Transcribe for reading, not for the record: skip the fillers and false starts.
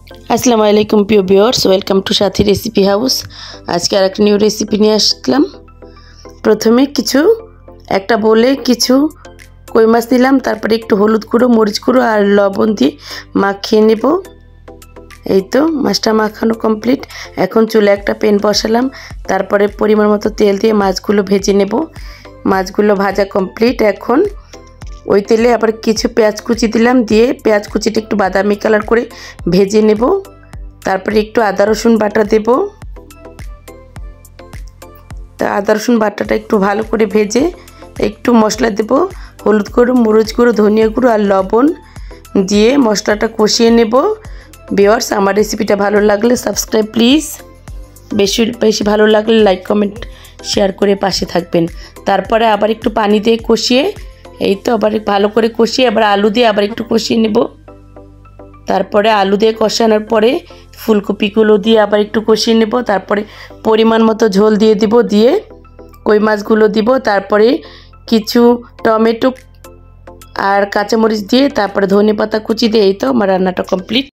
আসসালামু আলাইকুম প্রিয় viewers, welcome to Sathi recipe house. আজকে আরেকটা নিউ রেসিপি নিয়ে আসলাম। প্রথমে একটা বলে কিছু কই মাছ নিলাম, তারপরে একটু হলুদ গুঁড়ো, মরিচ গুঁড়ো আর লবণ দিয়ে মাখিয়ে নেব। এই তো মাছটা মাখানো কমপ্লিট। এখন চুলে একটা প্যান বসালাম, তারপরে পরিমাণ মতো তেল দিয়ে মাছগুলো ভেজে নেব। মাছগুলো ভাজা কমপ্লিট। এখন ওই তেলে আবার কিছু পেঁয়াজ কুচি দিলাম, দিয়ে পেঁয়াজ কুচিটা একটু বাদামি কালার করে ভেজে নেব। তারপরে একটু আদা রসুন বাটা দেব। তা আদা রসুন বাটাটা একটু ভালো করে ভেজে একটু মশলা দেব, হলুদ গুঁড়ো, মরিচ গুঁড়ো, ধনিয়া গুঁড়ো আর লবণ দিয়ে মশলাটা কষিয়ে নেব। ভিউয়ার্স, আমার রেসিপিটা ভালো লাগলে সাবস্ক্রাইব প্লিজ। বেশি বেশি ভালো লাগলে লাইক কমেন্ট শেয়ার করে পাশে থাকবেন। তারপরে আবার একটু পানি দিয়ে কষিয়ে, এই তো আবার ভালো করে কষিয়ে আবার আলু দিয়ে আবার একটু কষিয়ে নেব। তারপরে আলু দিয়ে কষানোর পরে ফুলকপিগুলো দিয়ে আবার একটু কষিয়ে নেব। তারপরে পরিমাণ মতো ঝোল দিয়ে দিব, দিয়ে কই মাছগুলো দিব। তারপরে কিছু টমেটো আর কাঁচামরিচ দিয়ে তারপরে ধনেপাতা কুচি দিয়ে, এই তো আমার রান্নাটা কমপ্লিট।